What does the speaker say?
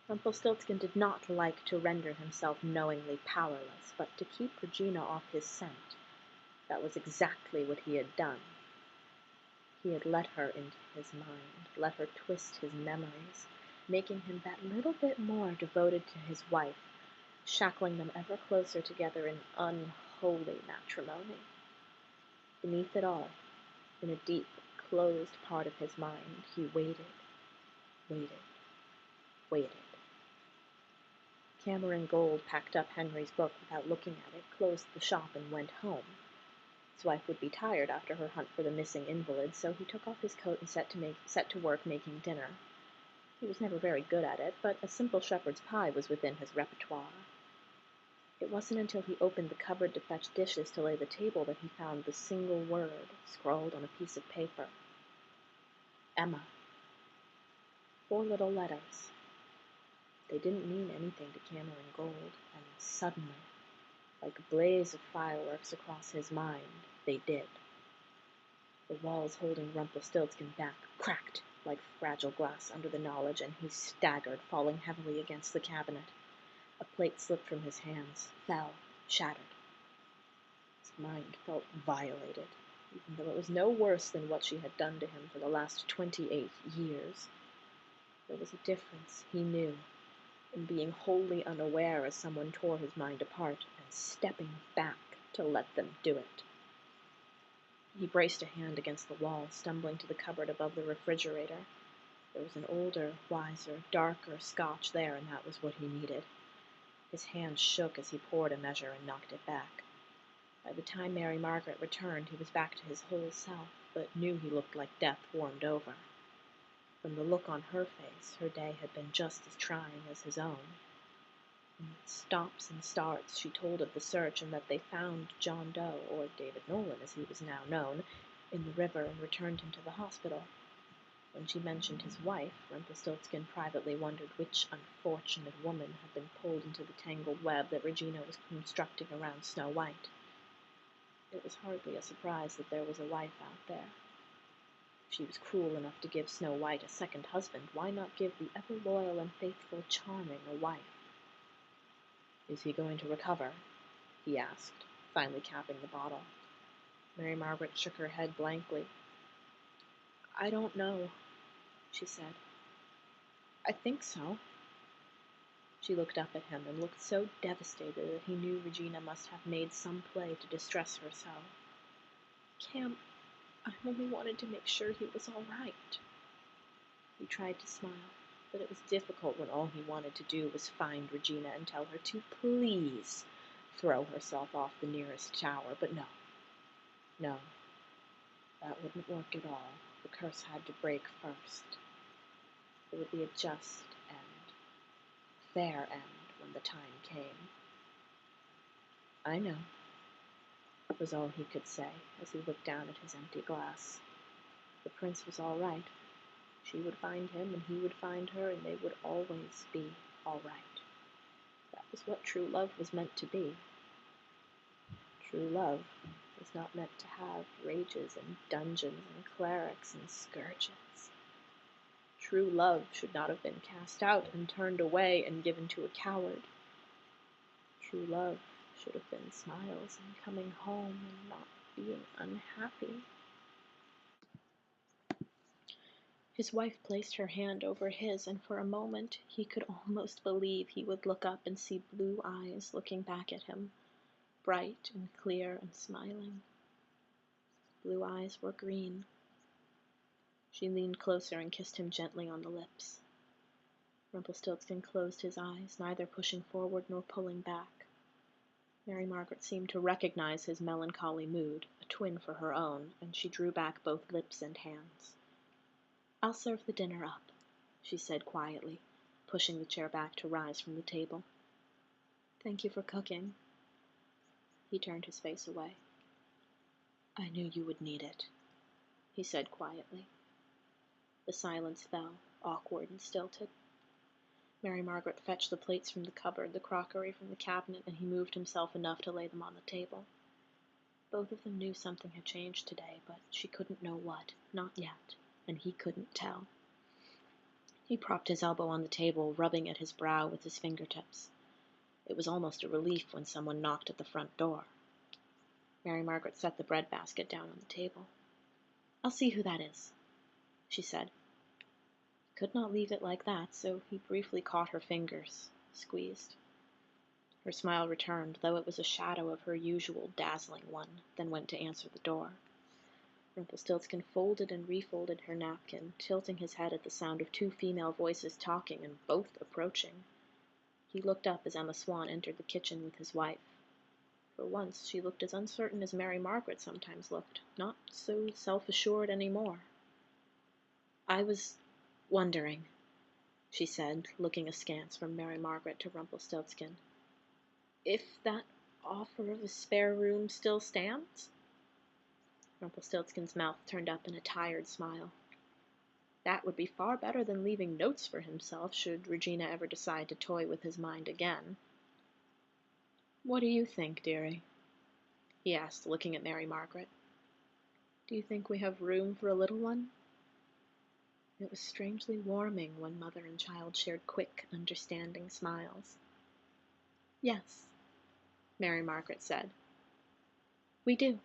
Rumpelstiltskin did not like to render himself knowingly powerless, but to keep Regina off his scent, that was exactly what he had done. He had let her into his mind, let her twist his memories, making him that little bit more devoted to his wife, shackling them ever closer together in unholy matrimony. Beneath it all, in a deep, closed part of his mind, he waited, waited, waited. Cameron Gold packed up Henry's book without looking at it, closed the shop, and went home. His wife would be tired after her hunt for the missing invalid, so he took off his coat and set to work making dinner. He was never very good at it, but a simple shepherd's pie was within his repertoire. It wasn't until he opened the cupboard to fetch dishes to lay the table that he found the single word scrawled on a piece of paper. Emma. 4 little letters. They didn't mean anything to Cameron Gold, and suddenly, like a blaze of fireworks across his mind, they did. The walls holding Rumpelstiltskin back cracked like fragile glass under the knowledge, and he staggered, falling heavily against the cabinet. A plate slipped from his hands, fell, shattered. His mind felt violated, even though it was no worse than what she had done to him for the last 28 years. There was a difference, he knew, in being wholly unaware as someone tore his mind apart, and stepping back to let them do it. He braced a hand against the wall, stumbling to the cupboard above the refrigerator. There was an older, wiser, darker Scotch there, and that was what he needed. His hand shook as he poured a measure and knocked it back. By the time Mary Margaret returned, he was back to his whole self, but knew he looked like death warmed over. From the look on her face, her day had been just as trying as his own. In stops and starts, she told of the search and that they found John Doe, or David Nolan as he was now known, in the river and returned him to the hospital. When she mentioned his wife, Rumpelstiltskin privately wondered which unfortunate woman had been pulled into the tangled web that Regina was constructing around Snow White. It was hardly a surprise that there was a wife out there. If she was cruel enough to give Snow White a second husband, why not give the ever-loyal and faithful Charming a wife? "Is he going to recover?" he asked, finally capping the bottle. Mary Margaret shook her head blankly. "I don't know," she said. "I think so." She looked up at him and looked so devastated that he knew Regina must have made some play to distress her so. "Cam, I only wanted to make sure he was all right." He tried to smile, but it was difficult when all he wanted to do was find Regina and tell her to please throw herself off the nearest tower. But no, that wouldn't work at all. The curse had to break first. It would be a just end, fair end, when the time came. "I know," was all he could say as he looked down at his empty glass. The prince was all right. She would find him, and he would find her, and they would always be all right. That was what true love was meant to be. True love was not meant to have rages and dungeons and clerics and scourges. True love should not have been cast out and turned away and given to a coward. True love should have been smiles and coming home and not being unhappy. His wife placed her hand over his, and for a moment he could almost believe he would look up and see blue eyes looking back at him, bright and clear and smiling. Blue eyes were green. She leaned closer and kissed him gently on the lips. Rumpelstiltskin closed his eyes, neither pushing forward nor pulling back. Mary Margaret seemed to recognize his melancholy mood, a twin for her own, and she drew back both lips and hands. "I'll serve the dinner up," she said quietly, pushing the chair back to rise from the table. "Thank you for cooking." He turned his face away. "I knew you would need it," he said quietly. The silence fell, awkward and stilted. Mary Margaret fetched the plates from the cupboard, the crockery from the cabinet, and he moved himself enough to lay them on the table. Both of them knew something had changed today, but she couldn't know what, not yet, and he couldn't tell. He propped his elbow on the table, rubbing at his brow with his fingertips. It was almost a relief when someone knocked at the front door. Mary Margaret set the bread basket down on the table. "I'll see who that is," she said. He could not leave it like that, so he briefly caught her fingers, squeezed. Her smile returned, though it was a shadow of her usual dazzling one, then went to answer the door. Rumpelstiltskin folded and refolded her napkin, tilting his head at the sound of two female voices talking and both approaching. He looked up as Emma Swan entered the kitchen with his wife. For once she looked as uncertain as Mary Margaret sometimes looked, not so self-assured any more. "I was wondering," she said, looking askance from Mary Margaret to Rumpelstiltskin, "if that offer of a spare room still stands?" Rumpelstiltskin's mouth turned up in a tired smile. That would be far better than leaving notes for himself, should Regina ever decide to toy with his mind again. "What do you think, dearie?" he asked, looking at Mary Margaret. "Do you think we have room for a little one?" It was strangely warming when mother and child shared quick, understanding smiles. "Yes," Mary Margaret said. "We do."